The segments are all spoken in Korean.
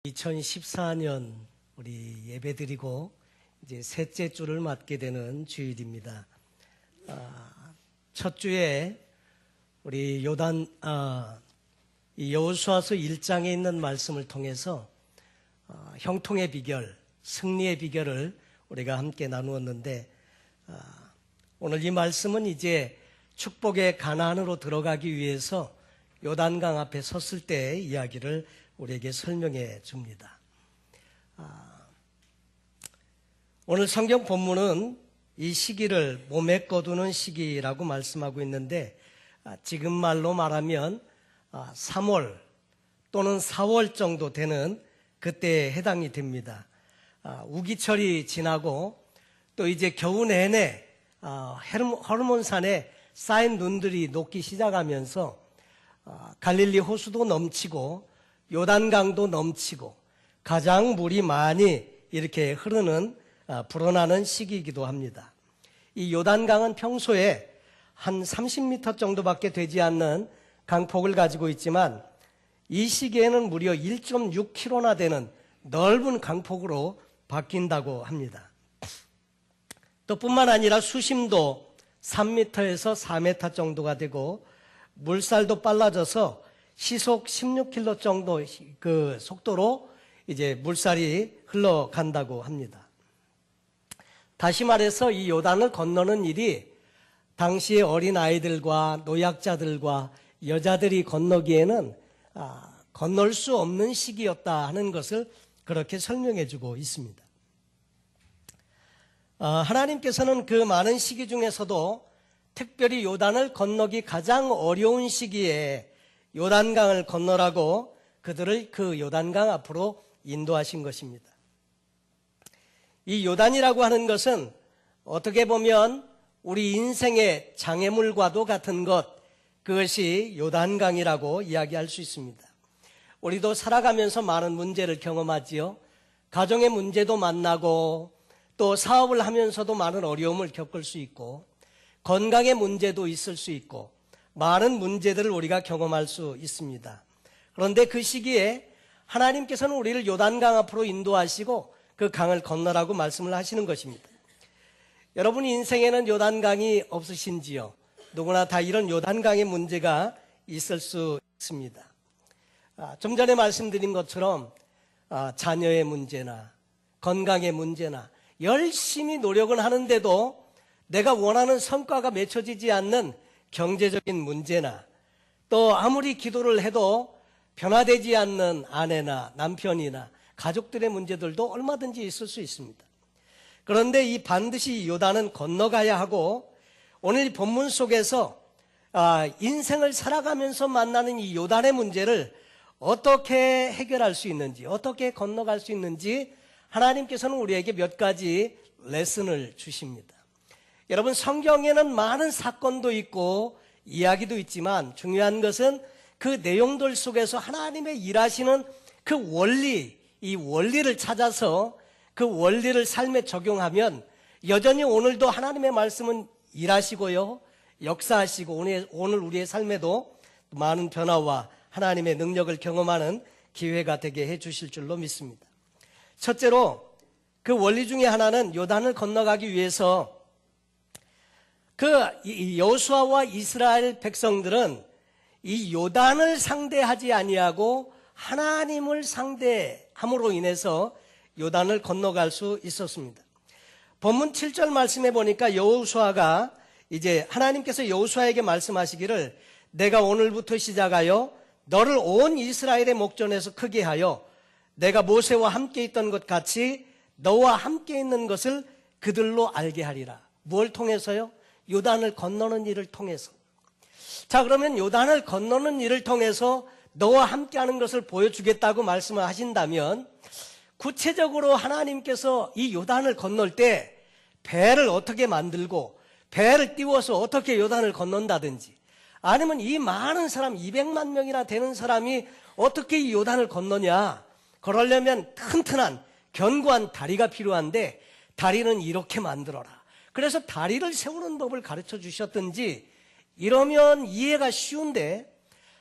2014년 우리 예배드리고 이제 셋째 주를 맞게 되는 주일입니다. 첫 주에 우리 여호수아서 1장에 있는 말씀을 통해서 형통의 비결, 승리의 비결을 우리가 함께 나누었는데, 오늘 이 말씀은 이제 축복의 가나안으로 들어가기 위해서 요단강 앞에 섰을 때의 이야기를 우리에게 설명해 줍니다. 오늘 성경 본문은 이 시기를 몸에 거두는 시기라고 말씀하고 있는데, 지금 말로 말하면 3월 또는 4월 정도 되는 그때에 해당이 됩니다. 우기철이 지나고 또 이제 겨우 내내 헤르몬산에 쌓인 눈들이 녹기 시작하면서 갈릴리 호수도 넘치고 요단강도 넘치고 가장 물이 많이 이렇게 흐르는 불어나는 시기이기도 합니다. 이 요단강은 평소에 한 30m 정도밖에 되지 않는 강폭을 가지고 있지만 이 시기에는 무려 1.6km나 되는 넓은 강폭으로 바뀐다고 합니다. 또 뿐만 아니라 수심도 3m에서 4m 정도가 되고 물살도 빨라져서 시속 16km 정도 그 속도로 이제 물살이 흘러간다고 합니다. 다시 말해서 이 요단을 건너는 일이 당시의 어린 아이들과 노약자들과 여자들이 건너기에는 건널 수 없는 시기였다 하는 것을 그렇게 설명해 주고 있습니다. 하나님께서는 그 많은 시기 중에서도 특별히 요단을 건너기 가장 어려운 시기에 요단강을 건너라고 그들을 그 요단강 앞으로 인도하신 것입니다. 이 요단이라고 하는 것은 어떻게 보면 우리 인생의 장애물과도 같은 것, 그것이 요단강이라고 이야기할 수 있습니다. 우리도 살아가면서 많은 문제를 경험하지요. 가정의 문제도 만나고 또 사업을 하면서도 많은 어려움을 겪을 수 있고 건강의 문제도 있을 수 있고 많은 문제들을 우리가 경험할 수 있습니다. 그런데 그 시기에 하나님께서는 우리를 요단강 앞으로 인도하시고 그 강을 건너라고 말씀을 하시는 것입니다. 여러분 인생에는 요단강이 없으신지요? 누구나 다 이런 요단강의 문제가 있을 수 있습니다. 좀 전에 말씀드린 것처럼 자녀의 문제나 건강의 문제나 열심히 노력은 하는데도 내가 원하는 성과가 맺혀지지 않는 경제적인 문제나 또 아무리 기도를 해도 변화되지 않는 아내나 남편이나 가족들의 문제들도 얼마든지 있을 수 있습니다. 그런데 이 반드시 요단은 건너가야 하고 오늘 본문 속에서 인생을 살아가면서 만나는 이 요단의 문제를 어떻게 해결할 수 있는지, 어떻게 건너갈 수 있는지 하나님께서는 우리에게 몇 가지 레슨을 주십니다. 여러분 성경에는 많은 사건도 있고 이야기도 있지만 중요한 것은 그 내용들 속에서 하나님의 일하시는 그 원리, 이 원리를 찾아서 그 원리를 삶에 적용하면 여전히 오늘도 하나님의 말씀은 일하시고요, 역사하시고 오늘 우리의 삶에도 많은 변화와 하나님의 능력을 경험하는 기회가 되게 해 주실 줄로 믿습니다. 첫째로 그 원리 중에 하나는 요단을 건너가기 위해서 그 여호수아와 이스라엘 백성들은 이 요단을 상대하지 아니하고 하나님을 상대함으로 인해서 요단을 건너갈 수 있었습니다. 본문 7절 말씀해 보니까 여호수아가 이제 하나님께서 여호수아에게 말씀하시기를 내가 오늘부터 시작하여 너를 온 이스라엘의 목전에서 크게 하여 내가 모세와 함께 있던 것 같이 너와 함께 있는 것을 그들로 알게 하리라. 뭘 통해서요? 요단을 건너는 일을 통해서. 자, 그러면 요단을 건너는 일을 통해서 너와 함께하는 것을 보여주겠다고 말씀을 하신다면 구체적으로 하나님께서 이 요단을 건널 때 배를 어떻게 만들고 배를 띄워서 어떻게 요단을 건넌다든지 아니면 이 많은 사람 200만 명이나 되는 사람이 어떻게 이 요단을 건너냐, 그러려면 튼튼한 견고한 다리가 필요한데 다리는 이렇게 만들어라. 그래서 다리를 세우는 법을 가르쳐 주셨든지 이러면 이해가 쉬운데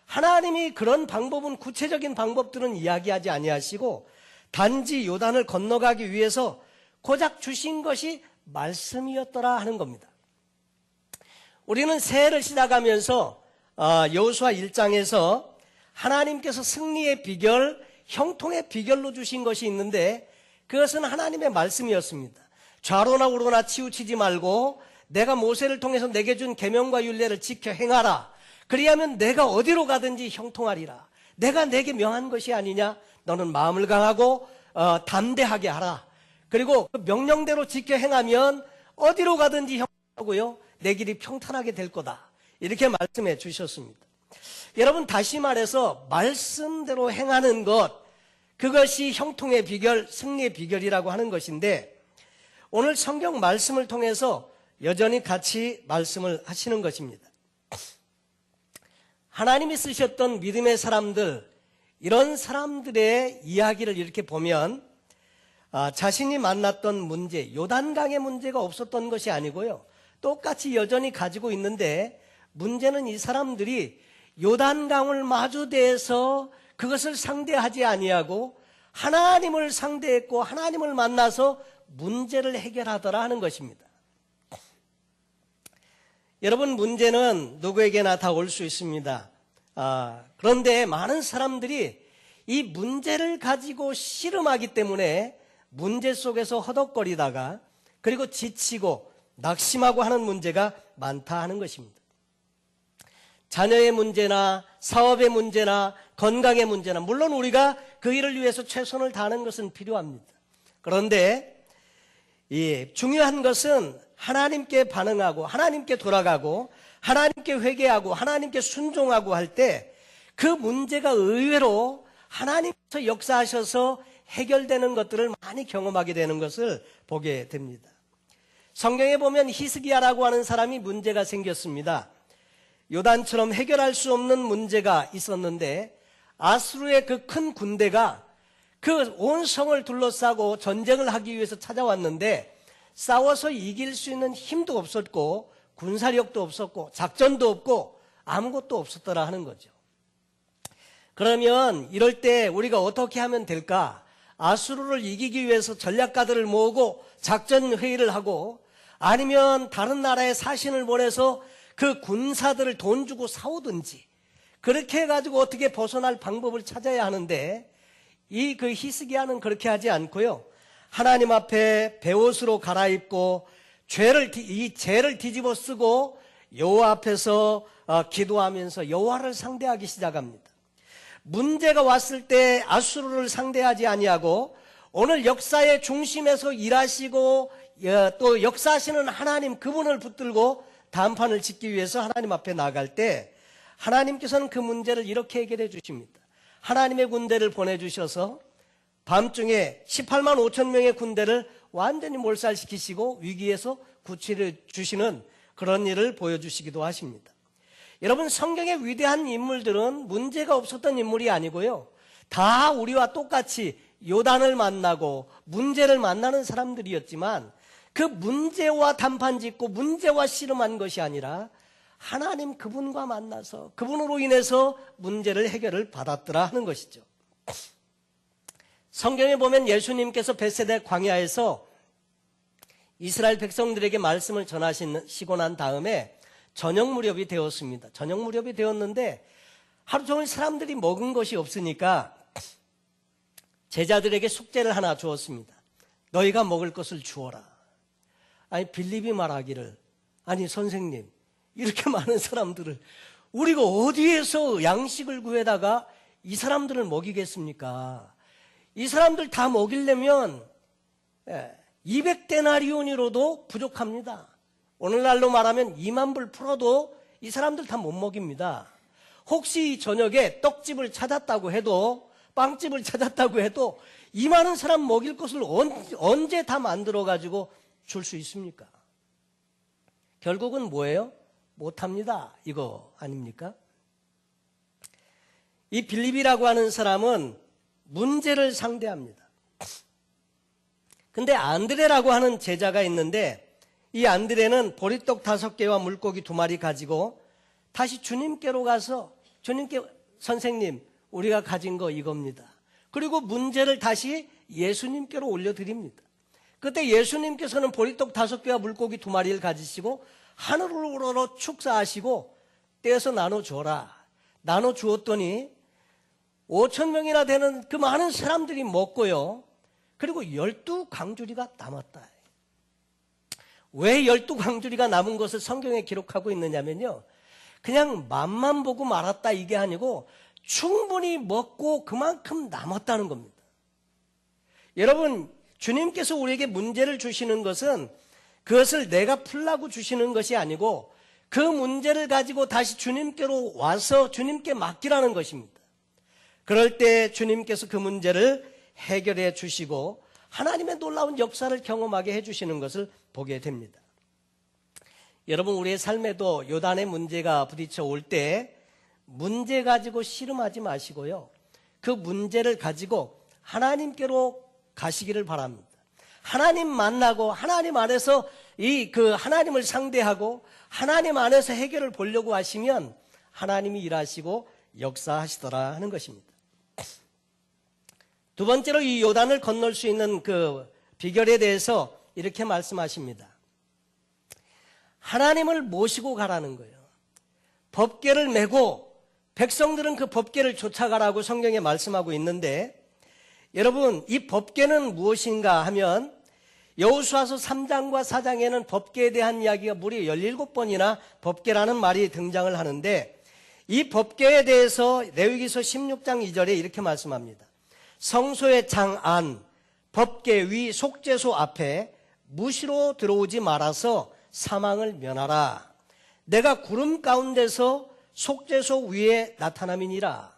하나님이 그런 방법은, 구체적인 방법들은 이야기하지 아니하시고 단지 요단을 건너가기 위해서 고작 주신 것이 말씀이었더라 하는 겁니다. 우리는 새해를 시작하면서 여호수아 1장에서 하나님께서 승리의 비결, 형통의 비결로 주신 것이 있는데 그것은 하나님의 말씀이었습니다. 좌로나 우로나 치우치지 말고 내가 모세를 통해서 내게 준 계명과 율례를 지켜 행하라. 그리하면 내가 어디로 가든지 형통하리라. 내가 내게 명한 것이 아니냐. 너는 마음을 강하고 담대하게 하라. 그리고 그 명령대로 지켜 행하면 어디로 가든지 형통하고요, 내 길이 평탄하게 될 거다. 이렇게 말씀해 주셨습니다. 여러분, 다시 말해서 말씀대로 행하는 것, 그것이 형통의 비결, 승리의 비결이라고 하는 것인데 오늘 성경 말씀을 통해서 여전히 같이 말씀을 하시는 것입니다. 하나님이 쓰셨던 믿음의 사람들, 이런 사람들의 이야기를 이렇게 보면 자신이 만났던 문제, 요단강의 문제가 없었던 것이 아니고요, 똑같이 여전히 가지고 있는데 문제는 이 사람들이 요단강을 마주대해서 그것을 상대하지 아니하고 하나님을 상대했고 하나님을 만나서 문제를 해결하더라 하는 것입니다. 여러분, 문제는 누구에게나 다 올 수 있습니다. 그런데 많은 사람들이 이 문제를 가지고 씨름하기 때문에 문제 속에서 허덕거리다가 그리고 지치고 낙심하고 하는 문제가 많다 하는 것입니다. 자녀의 문제나 사업의 문제나 건강의 문제나, 물론 우리가 그 일을 위해서 최선을 다하는 것은 필요합니다. 그런데 중요한 것은 하나님께 반응하고 하나님께 돌아가고 하나님께 회개하고 하나님께 순종하고 할 때 그 문제가 의외로 하나님께서 역사하셔서 해결되는 것들을 많이 경험하게 되는 것을 보게 됩니다. 성경에 보면 히스기야라고 하는 사람이 문제가 생겼습니다. 요단처럼 해결할 수 없는 문제가 있었는데 아수르의 그 큰 군대가 그 온 성을 둘러싸고 전쟁을 하기 위해서 찾아왔는데 싸워서 이길 수 있는 힘도 없었고 군사력도 없었고 작전도 없고 아무것도 없었더라 하는 거죠. 그러면 이럴 때 우리가 어떻게 하면 될까? 아수르를 이기기 위해서 전략가들을 모으고 작전 회의를 하고 아니면 다른 나라에 사신을 보내서 그 군사들을 돈 주고 사오든지 그렇게 해가지고 어떻게 벗어날 방법을 찾아야 하는데 그 히스기야는 그렇게 하지 않고요, 하나님 앞에 베옷으로 갈아입고 이 죄를 뒤집어 쓰고 여호와 앞에서 기도하면서 여호와를 상대하기 시작합니다. 문제가 왔을 때 아수르를 상대하지 아니하고 오늘 역사의 중심에서 일하시고 또 역사하시는 하나님, 그분을 붙들고 단판을 짓기 위해서 하나님 앞에 나갈 때 하나님께서는 그 문제를 이렇게 해결해 주십니다. 하나님의 군대를 보내주셔서 밤중에 18만 5천 명의 군대를 완전히 몰살시키시고 위기에서 구출해 주시는 그런 일을 보여주시기도 하십니다. 여러분, 성경의 위대한 인물들은 문제가 없었던 인물이 아니고요, 다 우리와 똑같이 요단을 만나고 문제를 만나는 사람들이었지만 그 문제와 단판 짓고 문제와 씨름한 것이 아니라 하나님 그분과 만나서 그분으로 인해서 문제를 해결을 받았더라 하는 것이죠. 성경에 보면 예수님께서 벳세다 광야에서 이스라엘 백성들에게 말씀을 전하시고 난 다음에 저녁 무렵이 되었습니다. 저녁 무렵이 되었는데 하루 종일 사람들이 먹은 것이 없으니까 제자들에게 숙제를 하나 주었습니다. 너희가 먹을 것을 주어라. 아니, 빌립이 말하기를, 아니 선생님, 이렇게 많은 사람들을 우리가 어디에서 양식을 구해다가 이 사람들을 먹이겠습니까? 이 사람들 다 먹이려면 200데나리온으로도 부족합니다. 오늘날로 말하면 2만 불 풀어도 이 사람들 다 못 먹입니다. 혹시 저녁에 떡집을 찾았다고 해도, 빵집을 찾았다고 해도 이 많은 사람 먹일 것을 언제 다 만들어가지고 줄 수 있습니까? 결국은 뭐예요? 못합니다. 이거 아닙니까? 이 빌립이라고 하는 사람은 문제를 상대합니다. 근데 안드레라고 하는 제자가 있는데 이 안드레는 보리떡 5개와 물고기 2마리 가지고 다시 주님께로 가서 주님께 선생님, 우리가 가진 거 이겁니다. 그리고 문제를 다시 예수님께로 올려드립니다. 그때 예수님께서는 보리떡 5개와 물고기 2마리를 가지시고 하늘을 우러러 축사하시고 떼어서 나눠줘라. 나눠주었더니 5,000명이나 되는 그 많은 사람들이 먹고요. 그리고 12광주리가 남았다. 왜 12광주리가 남은 것을 성경에 기록하고 있느냐면요, 그냥 맛만 보고 말았다 이게 아니고 충분히 먹고 그만큼 남았다는 겁니다. 여러분, 주님께서 우리에게 문제를 주시는 것은 그것을 내가 풀라고 주시는 것이 아니고 그 문제를 가지고 다시 주님께로 와서 주님께 맡기라는 것입니다. 그럴 때 주님께서 그 문제를 해결해 주시고 하나님의 놀라운 역사를 경험하게 해주시는 것을 보게 됩니다. 여러분, 우리의 삶에도 요단의 문제가 부딪혀 올 때 문제 가지고 씨름하지 마시고요, 그 문제를 가지고 하나님께로 가시기를 바랍니다. 하나님 만나고 하나님 안에서 하나님을 상대하고 하나님 안에서 해결을 보려고 하시면 하나님이 일하시고 역사하시더라 하는 것입니다. 두 번째로 이 요단을 건널 수 있는 그 비결에 대해서 이렇게 말씀하십니다. 하나님을 모시고 가라는 거예요. 법궤를 메고 백성들은 그 법궤를 쫓아가라고 성경에 말씀하고 있는데, 여러분, 이 법궤는 무엇인가 하면 여호수아서 3장과 4장에는 법궤에 대한 이야기가 무려 17번이나 법궤라는 말이 등장을 하는데, 이 법궤에 대해서 레위기서 16장 2절에 이렇게 말씀합니다. 성소의 장 안 법궤 위 속죄소 앞에 무시로 들어오지 말아서 사망을 면하라. 내가 구름 가운데서 속죄소 위에 나타남이니라.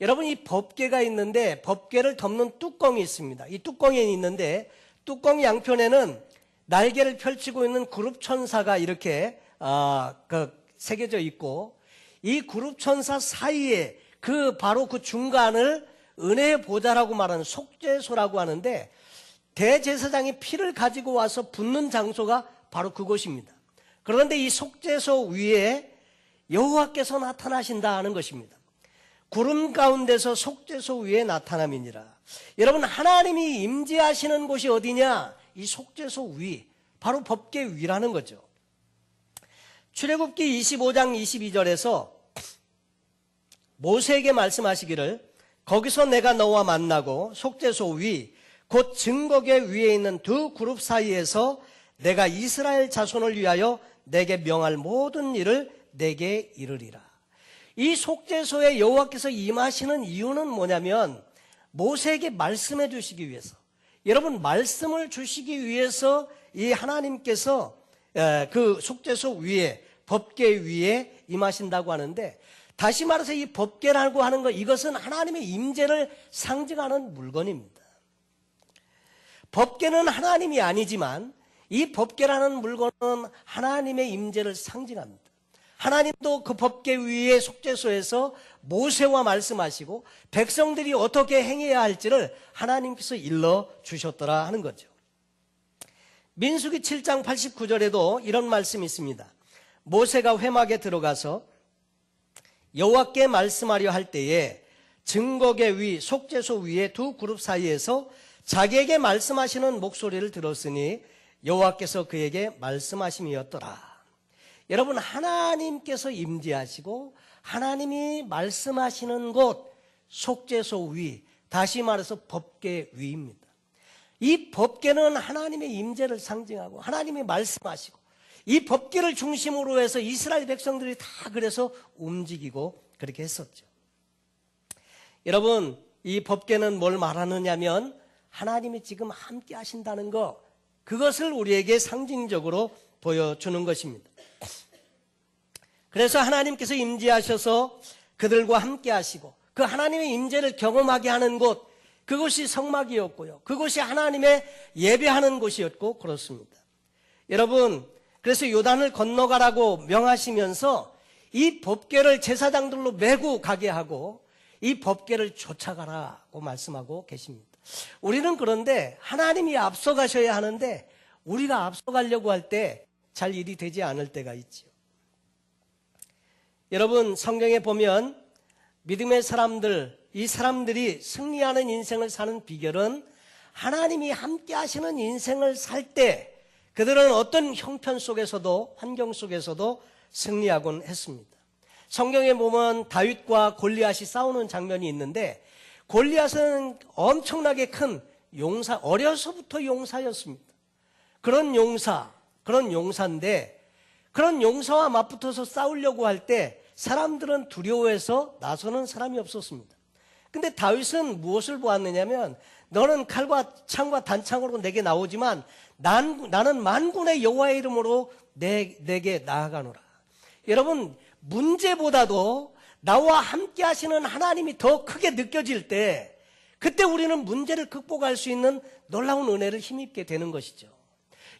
여러분, 이 법궤가 있는데 법궤를 덮는 뚜껑이 있습니다. 이 뚜껑이 있는데 뚜껑 양편에는 날개를 펼치고 있는 그룹천사가 이렇게 새겨져 있고, 이 그룹천사 사이에 바로 그 중간을 은혜의 보좌라고 말하는 속죄소라고 하는데, 대제사장이 피를 가지고 와서 붓는 장소가 바로 그곳입니다. 그런데 이 속죄소 위에 여호와께서 나타나신다 하는 것입니다. 구름 가운데서 속죄소 위에 나타남이니라. 여러분, 하나님이 임재하시는 곳이 어디냐? 이 속죄소 위, 바로 법궤 위라는 거죠. 출애굽기 25장 22절에서 모세에게 말씀하시기를, 거기서 내가 너와 만나고 속죄소 위 곧 증거궤 위에 있는 두 그룹 사이에서 내가 이스라엘 자손을 위하여 내게 명할 모든 일을 내게 이르리라. 이 속죄소에 여호와께서 임하시는 이유는 뭐냐면 모세에게 말씀해 주시기 위해서, 여러분, 말씀을 주시기 위해서 이 하나님께서 그 속죄소 위에 법궤 위에 임하신다고 하는데, 다시 말해서 이 법궤라고 하는 것, 이것은 하나님의 임재를 상징하는 물건입니다. 법궤는 하나님이 아니지만 이 법궤라는 물건은 하나님의 임재를 상징합니다. 하나님도 그 법궤 위에 속죄소에서 모세와 말씀하시고 백성들이 어떻게 행해야 할지를 하나님께서 일러 주셨더라 하는 거죠. 민수기 7장 89절에도 이런 말씀이 있습니다. 모세가 회막에 들어가서 여호와께 말씀하려 할 때에 증거궤 위 속죄소 위에 두 그룹 사이에서 자기에게 말씀하시는 목소리를 들었으니 여호와께서 그에게 말씀하심이었더라. 여러분, 하나님께서 임재하시고 하나님이 말씀하시는 곳 속죄소 위, 다시 말해서 법궤 위입니다. 이 법궤는 하나님의 임재를 상징하고 하나님이 말씀하시고, 이 법궤를 중심으로 해서 이스라엘 백성들이 다 그래서 움직이고 그렇게 했었죠. 여러분, 이 법궤는 뭘 말하느냐면 하나님이 지금 함께 하신다는 것, 그것을 우리에게 상징적으로 보여주는 것입니다. 그래서 하나님께서 임재하셔서 그들과 함께 하시고 그 하나님의 임재를 경험하게 하는 곳, 그것이 성막이었고요, 그것이 하나님의 예배하는 곳이었고 그렇습니다. 여러분, 그래서 요단을 건너가라고 명하시면서 이 법궤를 제사장들로 메고 가게 하고 이 법궤를 쫓아가라고 말씀하고 계십니다. 우리는 그런데 하나님이 앞서가셔야 하는데 우리가 앞서가려고 할 때 잘 일이 되지 않을 때가 있죠. 여러분, 성경에 보면 믿음의 사람들, 이 사람들이 승리하는 인생을 사는 비결은 하나님이 함께 하시는 인생을 살 때 그들은 어떤 형편 속에서도 환경 속에서도 승리하곤 했습니다. 성경에 보면 다윗과 골리앗이 싸우는 장면이 있는데 골리앗은 엄청나게 큰 용사, 어려서부터 용사였습니다. 그런 용사인데 그런 용사와 맞붙어서 싸우려고 할 때 사람들은 두려워해서 나서는 사람이 없었습니다. 근데 다윗은 무엇을 보았느냐면 너는 칼과 창과 단창으로 내게 나오지만 나는 만군의 여호와의 이름으로 내게 나아가노라. 여러분, 문제보다도 나와 함께 하시는 하나님이 더 크게 느껴질 때 그때 우리는 문제를 극복할 수 있는 놀라운 은혜를 힘입게 되는 것이죠.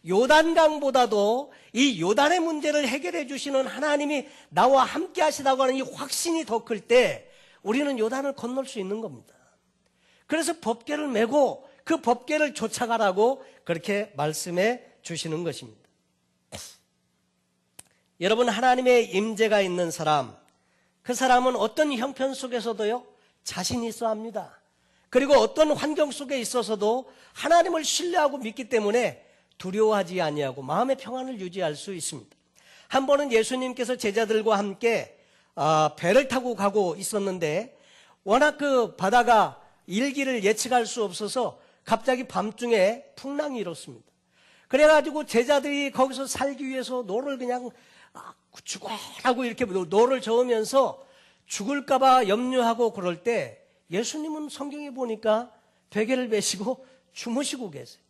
요단강보다도 이 요단의 문제를 해결해 주시는 하나님이 나와 함께 하시다고 하는 이 확신이 더 클 때 우리는 요단을 건널 수 있는 겁니다. 그래서 법궤를 메고 그 법궤를 쫓아가라고 그렇게 말씀해 주시는 것입니다. 여러분, 하나님의 임재가 있는 사람, 그 사람은 어떤 형편 속에서도요 자신 있어 합니다. 그리고 어떤 환경 속에 있어서도 하나님을 신뢰하고 믿기 때문에 두려워하지 아니하고 마음의 평안을 유지할 수 있습니다. 한 번은 예수님께서 제자들과 함께 배를 타고 가고 있었는데 워낙 그 바다가 일기를 예측할 수 없어서 갑자기 밤중에 풍랑이 일었습니다. 그래가지고 제자들이 거기서 살기 위해서 노를 그냥 죽어라고 이렇게 노를 저으면서 죽을까봐 염려하고 그럴 때 예수님은 성경에 보니까 베개를 메시고 주무시고 계세요.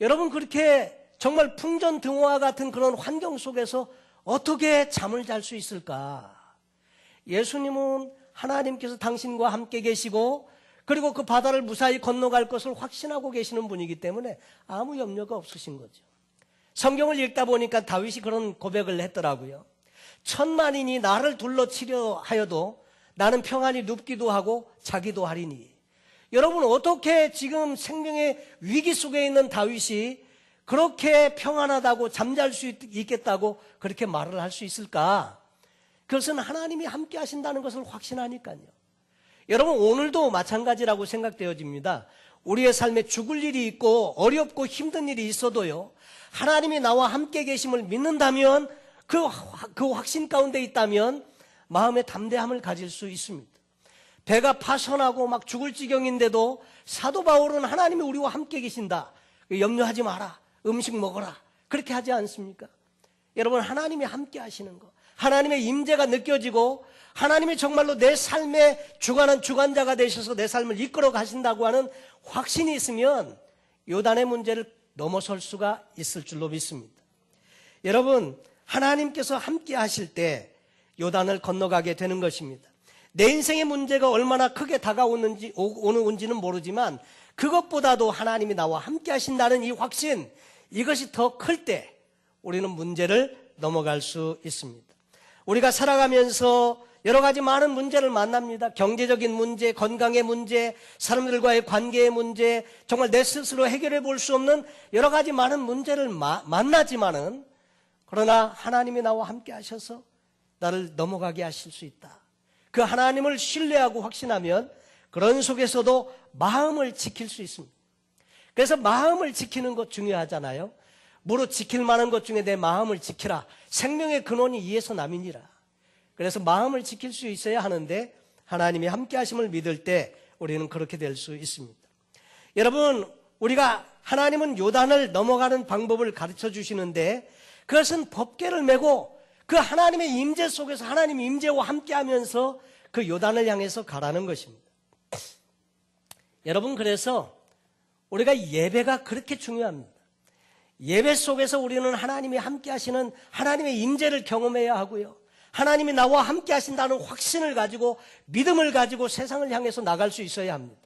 여러분, 그렇게 정말 풍전등화와 같은 그런 환경 속에서 어떻게 잠을 잘 수 있을까? 예수님은 하나님께서 당신과 함께 계시고 그리고 그 바다를 무사히 건너갈 것을 확신하고 계시는 분이기 때문에 아무 염려가 없으신 거죠. 성경을 읽다 보니까 다윗이 그런 고백을 했더라고요. 천만인이 나를 둘러치려 하여도 나는 평안히 눕기도 하고 자기도 하리니. 여러분, 어떻게 지금 생명의 위기 속에 있는 다윗이 그렇게 평안하다고 잠잘 수 있겠다고 그렇게 말을 할 수 있을까? 그것은 하나님이 함께 하신다는 것을 확신하니까요. 여러분, 오늘도 마찬가지라고 생각되어집니다. 우리의 삶에 죽을 일이 있고 어렵고 힘든 일이 있어도요, 하나님이 나와 함께 계심을 믿는다면, 그 확신 가운데 있다면 마음의 담대함을 가질 수 있습니다. 배가 파손하고 막 죽을 지경인데도 사도 바울은 하나님이 우리와 함께 계신다, 염려하지 마라, 음식 먹어라, 그렇게 하지 않습니까? 여러분, 하나님이 함께 하시는 것, 하나님의 임재가 느껴지고 하나님이 정말로 내 삶의 주관자가 되셔서 내 삶을 이끌어 가신다고 하는 확신이 있으면 요단의 문제를 넘어설 수가 있을 줄로 믿습니다. 여러분, 하나님께서 함께 하실 때 요단을 건너가게 되는 것입니다. 내 인생의 문제가 얼마나 크게 다가오는지는 모르지만 그것보다도 하나님이 나와 함께 하신다는 이 확신, 이것이 더 클 때 우리는 문제를 넘어갈 수 있습니다. 우리가 살아가면서 여러 가지 많은 문제를 만납니다. 경제적인 문제, 건강의 문제, 사람들과의 관계의 문제, 정말 내 스스로 해결해 볼 수 없는 여러 가지 많은 문제를 만나지만은, 그러나 하나님이 나와 함께 하셔서 나를 넘어가게 하실 수 있다. 그 하나님을 신뢰하고 확신하면 그런 속에서도 마음을 지킬 수 있습니다. 그래서 마음을 지키는 것 중요하잖아요. 무릇 지킬 만한 것 중에 내 마음을 지키라. 생명의 근원이 이에서 남이니라. 그래서 마음을 지킬 수 있어야 하는데 하나님이 함께 하심을 믿을 때 우리는 그렇게 될 수 있습니다. 여러분, 우리가 하나님은 요단을 넘어가는 방법을 가르쳐 주시는데 그것은 법궤를 메고 그 하나님의 임재 속에서 하나님 임재와 함께 하면서 그 요단을 향해서 가라는 것입니다. 여러분, 그래서 우리가 예배가 그렇게 중요합니다. 예배 속에서 우리는 하나님이 함께 하시는 하나님의 임재를 경험해야 하고요, 하나님이 나와 함께 하신다는 확신을 가지고 믿음을 가지고 세상을 향해서 나갈 수 있어야 합니다.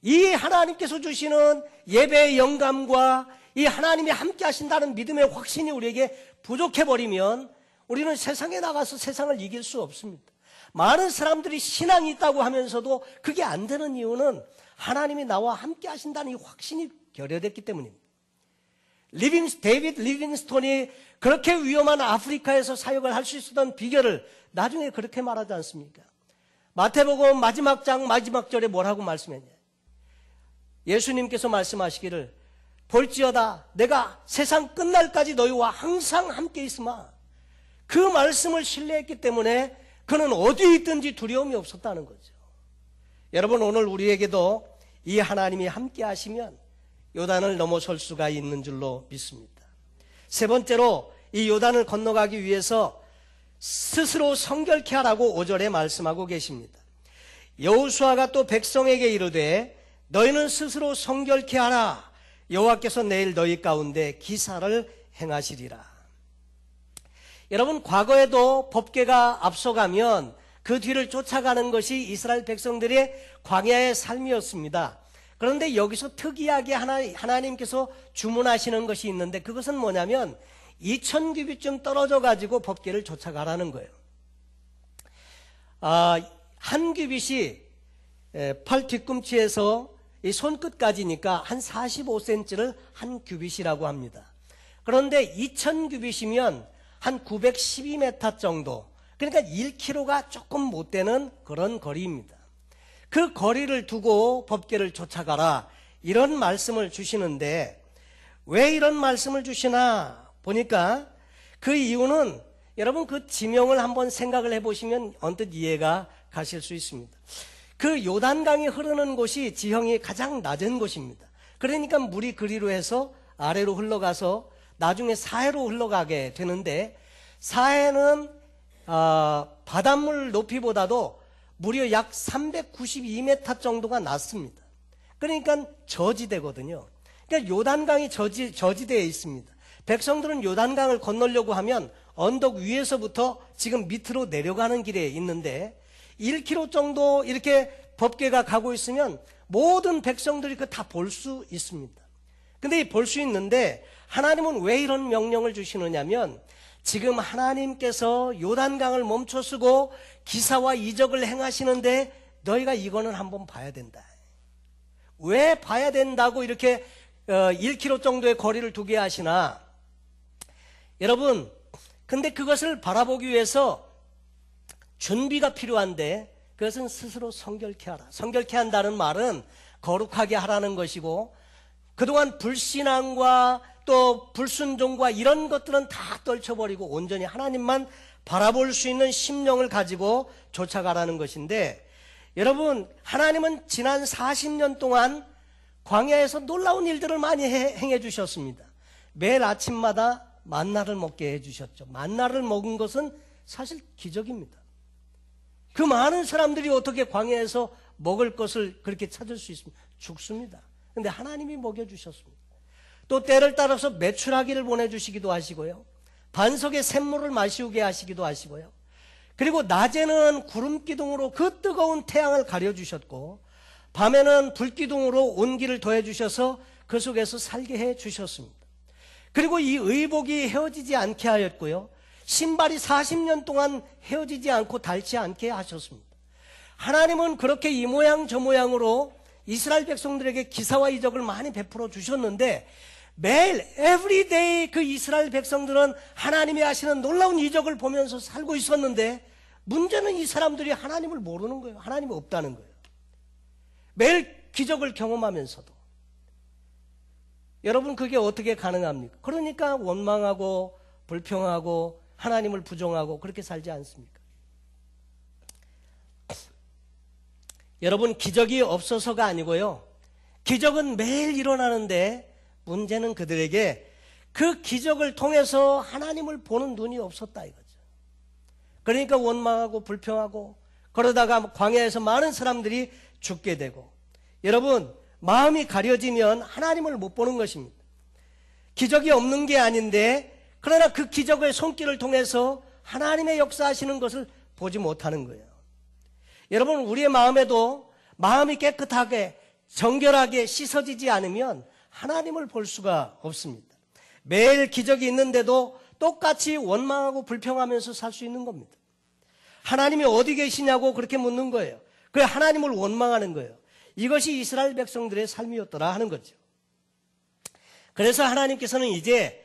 이 하나님께서 주시는 예배의 영감과 이 하나님이 함께 하신다는 믿음의 확신이 우리에게 부족해버리면 우리는 세상에 나가서 세상을 이길 수 없습니다. 많은 사람들이 신앙이 있다고 하면서도 그게 안 되는 이유는 하나님이 나와 함께 하신다는 이 확신이 결여됐기 때문입니다. 데이비드 리빙스톤이 그렇게 위험한 아프리카에서 사역을 할 수 있었던 비결을 나중에 그렇게 말하지 않습니까? 마태복음 마지막 장 마지막 절에 뭐라고 말씀했냐? 예수님께서 말씀하시기를 볼지어다 내가 세상 끝날까지 너희와 항상 함께 있으마. 그 말씀을 신뢰했기 때문에 그는 어디에 있든지 두려움이 없었다는 거죠. 여러분, 오늘 우리에게도 이 하나님이 함께 하시면 요단을 넘어설 수가 있는 줄로 믿습니다. 세 번째로 이 요단을 건너가기 위해서 스스로 성결케 하라고 5절에 말씀하고 계십니다. 여호수아가 또 백성에게 이르되 너희는 스스로 성결케 하라. 여호와께서 내일 너희 가운데 기사를 행하시리라. 여러분, 과거에도 법궤가 앞서가면 그 뒤를 쫓아가는 것이 이스라엘 백성들의 광야의 삶이었습니다. 그런데 여기서 특이하게 하나님께서 주문하시는 것이 있는데 그것은 뭐냐면 2000규빗쯤 떨어져 가지고 법궤를 쫓아가라는 거예요. 한 규빗이 팔 뒤꿈치에서 이 손끝까지니까 한 45cm를 한 규빗이라고 합니다. 그런데 2000규빗이면 한 912m 정도, 그러니까 1km가 조금 못 되는 그런 거리입니다. 그 거리를 두고 법궤를 쫓아가라, 이런 말씀을 주시는데 왜 이런 말씀을 주시나 보니까 그 이유는 여러분 그 지명을 한번 생각을 해보시면 언뜻 이해가 가실 수 있습니다. 그 요단강이 흐르는 곳이 지형이 가장 낮은 곳입니다. 그러니까 물이 그리로 해서 아래로 흘러가서 나중에 사해로 흘러가게 되는데, 사해는 바닷물 높이보다도 무려 약 392m 정도가 낮습니다. 그러니까 저지대거든요. 그러니까 요단강이 저지대에 있습니다. 백성들은 요단강을 건너려고 하면 언덕 위에서부터 지금 밑으로 내려가는 길에 있는데 1km 정도 이렇게 법궤가 가고 있으면 모든 백성들이 그 다 볼 수 있습니다. 근데 볼 수 있는데 하나님은 왜 이런 명령을 주시느냐면 지금 하나님께서 요단강을 멈춰서고 기사와 이적을 행하시는데 너희가 이거는 한번 봐야 된다. 왜 봐야 된다고 이렇게 1km 정도의 거리를 두게 하시나? 여러분, 근데 그것을 바라보기 위해서 준비가 필요한데 그것은 스스로 성결케 하라. 성결케 한다는 말은 거룩하게 하라는 것이고, 그동안 불신앙과 또 불순종과 이런 것들은 다 떨쳐버리고 온전히 하나님만 바라볼 수 있는 심령을 가지고 쫓아가라는 것인데, 여러분, 하나님은 지난 40년 동안 광야에서 놀라운 일들을 많이 행해 주셨습니다. 매일 아침마다 만나를 먹게 해주셨죠. 만나를 먹은 것은 사실 기적입니다. 그 많은 사람들이 어떻게 광야에서 먹을 것을 그렇게 찾을 수 있습니까? 죽습니다. 그런데 하나님이 먹여주셨습니다. 또 때를 따라서 메추라기를 보내주시기도 하시고요, 반석에 샘물을 마시우게 하시기도 하시고요, 그리고 낮에는 구름기둥으로 그 뜨거운 태양을 가려주셨고 밤에는 불기둥으로 온기를 더해주셔서 그 속에서 살게 해주셨습니다. 그리고 이 의복이 헤어지지 않게 하였고요, 신발이 40년 동안 헤어지지 않고 닳지 않게 하셨습니다. 하나님은 그렇게 이 모양 저 모양으로 이스라엘 백성들에게 기사와 이적을 많이 베풀어 주셨는데 매일 everyday 그 이스라엘 백성들은 하나님이 하시는 놀라운 이적을 보면서 살고 있었는데 문제는 이 사람들이 하나님을 모르는 거예요. 하나님이 없다는 거예요. 매일 기적을 경험하면서도. 여러분, 그게 어떻게 가능합니까? 그러니까 원망하고 불평하고 하나님을 부정하고 그렇게 살지 않습니까? 여러분, 기적이 없어서가 아니고요, 기적은 매일 일어나는데 문제는 그들에게 그 기적을 통해서 하나님을 보는 눈이 없었다 이거죠. 그러니까 원망하고 불평하고 그러다가 광야에서 많은 사람들이 죽게 되고, 여러분, 마음이 가려지면 하나님을 못 보는 것입니다. 기적이 없는 게 아닌데 그러나 그 기적의 손길을 통해서 하나님의 역사하시는 것을 보지 못하는 거예요. 여러분, 우리의 마음에도 마음이 깨끗하게 정결하게 씻어지지 않으면 하나님을 볼 수가 없습니다. 매일 기적이 있는데도 똑같이 원망하고 불평하면서 살 수 있는 겁니다. 하나님이 어디 계시냐고 그렇게 묻는 거예요. 그 하나님을 원망하는 거예요. 이것이 이스라엘 백성들의 삶이었더라 하는 거죠. 그래서 하나님께서는 이제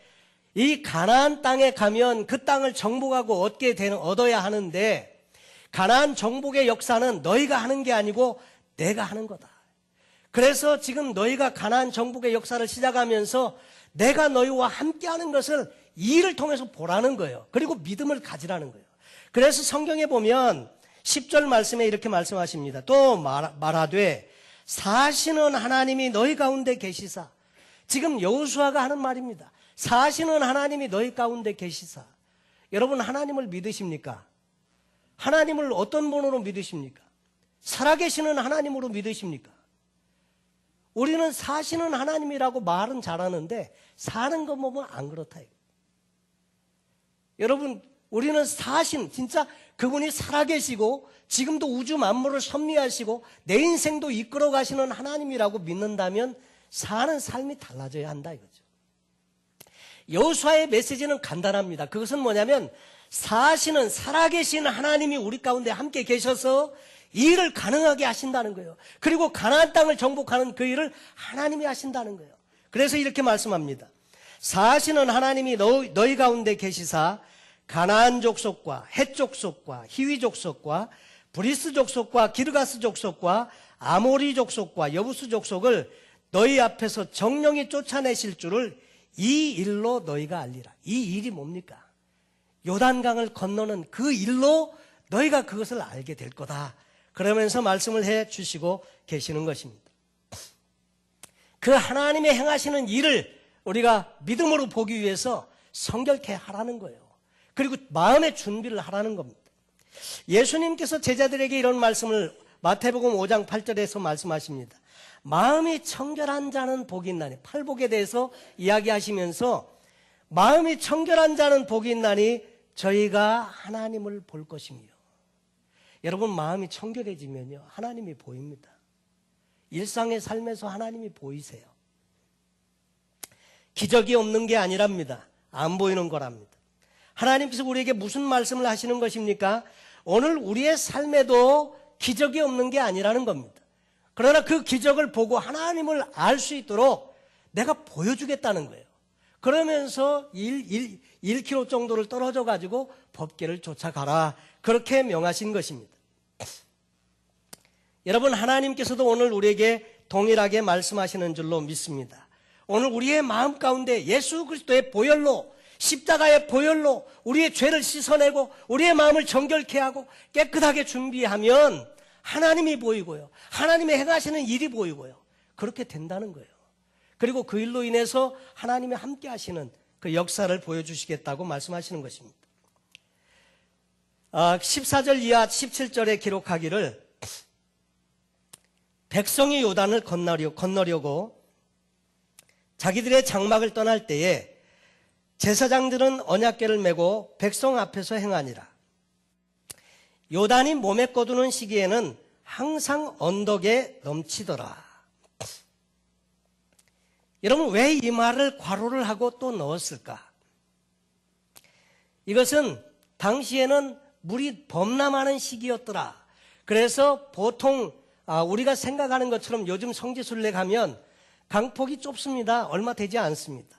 이 가나안 땅에 가면 그 땅을 정복하고 얻어야 하는데 가나안 정복의 역사는 너희가 하는 게 아니고 내가 하는 거다. 그래서 지금 너희가 가나안 정복의 역사를 시작하면서 내가 너희와 함께하는 것을 이 일을 통해서 보라는 거예요. 그리고 믿음을 가지라는 거예요. 그래서 성경에 보면 10절 말씀에 이렇게 말씀하십니다. 또 말하되 사시는 하나님이 너희 가운데 계시사. 지금 여호수아가 하는 말입니다. 사시는 하나님이 너희 가운데 계시사. 여러분, 하나님을 믿으십니까? 하나님을 어떤 분으로 믿으십니까? 살아계시는 하나님으로 믿으십니까? 우리는 사시는 하나님이라고 말은 잘하는데 사는 것 보면 안 그렇다. 여러분, 우리는 진짜 그분이 살아계시고 지금도 우주 만물을 섭리하시고 내 인생도 이끌어 가시는 하나님이라고 믿는다면 사는 삶이 달라져야 한다 이거죠. 여호수아의 메시지는 간단합니다. 그것은 뭐냐면 살아계신 하나님이 우리 가운데 함께 계셔서 이 일을 가능하게 하신다는 거예요. 그리고 가나안 땅을 정복하는 그 일을 하나님이 하신다는 거예요. 그래서 이렇게 말씀합니다. 사시는 하나님이 너희 가운데 계시사 가나안 족속과 헷 족속과 히위 족속과 브리스 족속과 기르가스 족속과 아모리 족속과 여부스 족속을 너희 앞에서 정령이 쫓아내실 줄을 이 일로 너희가 알리라. 이 일이 뭡니까? 요단강을 건너는 그 일로 너희가 그것을 알게 될 거다. 그러면서 말씀을 해 주시고 계시는 것입니다. 그 하나님의 행하시는 일을 우리가 믿음으로 보기 위해서 성결케 하라는 거예요. 그리고 마음의 준비를 하라는 겁니다. 예수님께서 제자들에게 이런 말씀을 마태복음 5장 8절에서 말씀하십니다. 마음이 청결한 자는 복이 있나니, 팔복에 대해서 이야기하시면서 마음이 청결한 자는 복이 있나니 저희가 하나님을 볼 것이며. 여러분, 마음이 청결해지면요 하나님이 보입니다. 일상의 삶에서 하나님이 보이세요. 기적이 없는 게 아니랍니다. 안 보이는 거랍니다. 하나님께서 우리에게 무슨 말씀을 하시는 것입니까? 오늘 우리의 삶에도 기적이 없는 게 아니라는 겁니다. 그러나 그 기적을 보고 하나님을 알 수 있도록 내가 보여주겠다는 거예요. 그러면서 1km 정도를 떨어져 가지고 법궤를 쫓아가라. 그렇게 명하신 것입니다. 여러분, 하나님께서도 오늘 우리에게 동일하게 말씀하시는 줄로 믿습니다. 오늘 우리의 마음 가운데 예수 그리스도의 보혈로, 십자가의 보혈로 우리의 죄를 씻어내고 우리의 마음을 정결케 하고 깨끗하게 준비하면 하나님이 보이고요, 하나님의 행하시는 일이 보이고요, 그렇게 된다는 거예요. 그리고 그 일로 인해서 하나님이 함께 하시는 그 역사를 보여주시겠다고 말씀하시는 것입니다. 14절 이하 17절에 기록하기를 백성이 요단을 건너려고 자기들의 장막을 떠날 때에 제사장들은 언약궤를 메고 백성 앞에서 행하니라. 요단이 몸에 거두는 시기에는 항상 언덕에 넘치더라. 여러분, 왜 이 말을 괄호를 하고 또 넣었을까? 이것은 당시에는 물이 범람하는 시기였더라. 그래서 보통 우리가 생각하는 것처럼 요즘 성지순례 가면 강폭이 좁습니다. 얼마 되지 않습니다.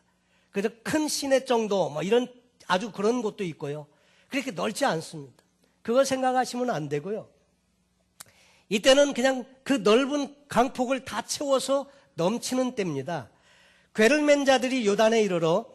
그래서 큰 시내 정도 이런 아주 그런 곳도 있고요. 그렇게 넓지 않습니다. 그거 생각하시면 안 되고요. 이때는 그냥 그 넓은 강폭을 다 채워서 넘치는 때입니다. 궤를 맨 자들이 요단에 이르러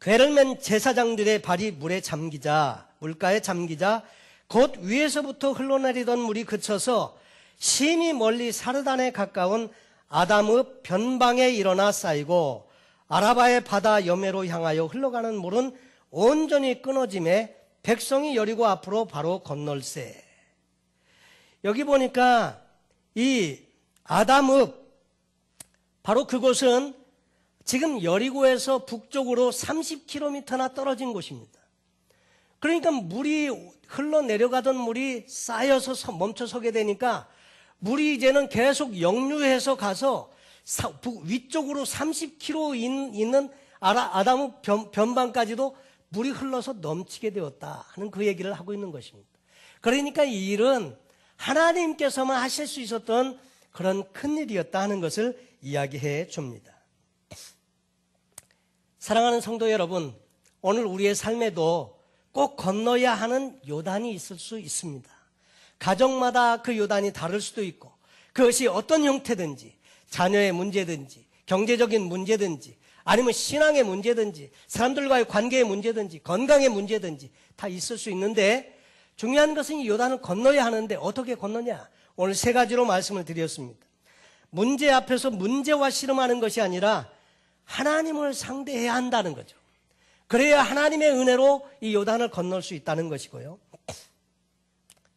궤를 맨 제사장들의 발이 물가에 잠기자 곧 위에서부터 흘러내리던 물이 그쳐서 심히 멀리 사르단에 가까운 아담읍 변방에 일어나 쌓이고 아라바의 바다 여매로 향하여 흘러가는 물은 온전히 끊어짐에 백성이 여리고 앞으로 바로 건널세. 여기 보니까 이 아담읍, 바로 그곳은 지금 여리고에서 북쪽으로 30km나 떨어진 곳입니다. 그러니까 물이 흘러내려가던 물이 쌓여서 멈춰서게 되니까 물이 이제는 계속 역류해서 가서 위쪽으로 30km 있는 아담읍 변방까지도 물이 흘러서 넘치게 되었다 하는 그 얘기를 하고 있는 것입니다. 그러니까 이 일은 하나님께서만 하실 수 있었던 그런 큰 일이었다 하는 것을 이야기해 줍니다. 사랑하는 성도 여러분, 오늘 우리의 삶에도 꼭 건너야 하는 요단이 있을 수 있습니다. 가정마다 그 요단이 다를 수도 있고, 그것이 어떤 형태든지, 자녀의 문제든지, 경제적인 문제든지, 아니면 신앙의 문제든지, 사람들과의 관계의 문제든지, 건강의 문제든지 다 있을 수 있는데, 중요한 것은 이 요단을 건너야 하는데 어떻게 건너냐? 오늘 세 가지로 말씀을 드렸습니다. 문제 앞에서 문제와 씨름하는 것이 아니라 하나님을 상대해야 한다는 거죠. 그래야 하나님의 은혜로 이 요단을 건널 수 있다는 것이고요.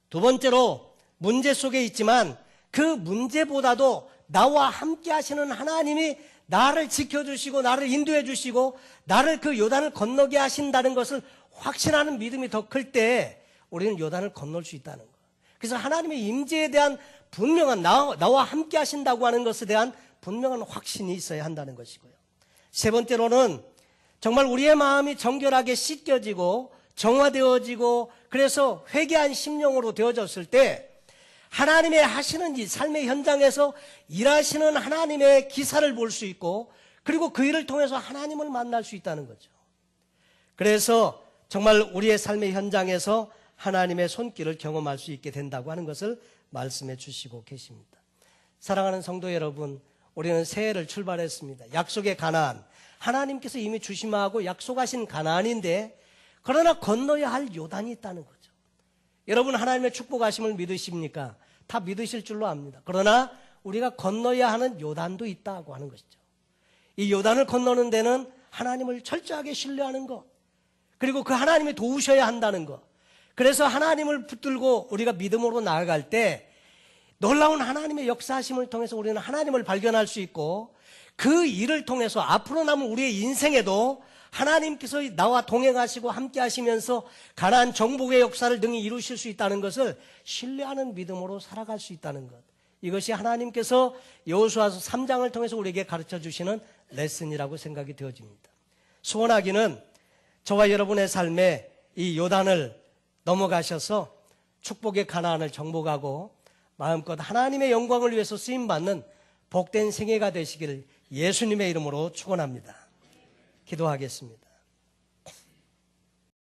두 번째로, 문제 속에 있지만 그 문제보다도 나와 함께 하시는 하나님이 나를 지켜주시고 나를 인도해 주시고 나를 그 요단을 건너게 하신다는 것을 확신하는 믿음이 더 클 때 우리는 요단을 건널 수 있다는 거예요. 그래서 하나님의 임재에 대한 분명한, 나와 함께 하신다고 하는 것에 대한 분명한 확신이 있어야 한다는 것이고요. 세 번째로는 정말 우리의 마음이 정결하게 씻겨지고 정화되어지고 그래서 회개한 심령으로 되어졌을 때 하나님의 하시는 이 삶의 현장에서 일하시는 하나님의 기사를 볼 수 있고 그리고 그 일을 통해서 하나님을 만날 수 있다는 거죠. 그래서 정말 우리의 삶의 현장에서 하나님의 손길을 경험할 수 있게 된다고 하는 것을 말씀해 주시고 계십니다. 사랑하는 성도 여러분, 우리는 새해를 출발했습니다. 약속의 가나안, 하나님께서 이미 주심하고 약속하신 가나안인데 그러나 건너야 할 요단이 있다는 거죠. 여러분 하나님의 축복하심을 믿으십니까? 다 믿으실 줄로 압니다. 그러나 우리가 건너야 하는 요단도 있다고 하는 것이죠. 이 요단을 건너는 데는 하나님을 철저하게 신뢰하는 것, 그리고 그 하나님이 도우셔야 한다는 것. 그래서 하나님을 붙들고 우리가 믿음으로 나아갈 때 놀라운 하나님의 역사하심을 통해서 우리는 하나님을 발견할 수 있고 그 일을 통해서 앞으로 남은 우리의 인생에도 하나님께서 나와 동행하시고 함께 하시면서 가나안 정복의 역사를 능히 이루실 수 있다는 것을 신뢰하는 믿음으로 살아갈 수 있다는 것. 이것이 하나님께서 여호수아서 3장을 통해서 우리에게 가르쳐 주시는 레슨이라고 생각이 되어집니다. 소원하기는 저와 여러분의 삶에 이 요단을 넘어가셔서 축복의 가나안을 정복하고 마음껏 하나님의 영광을 위해서 쓰임받는 복된 생애가 되시기를 예수님의 이름으로 축원합니다. 기도하겠습니다.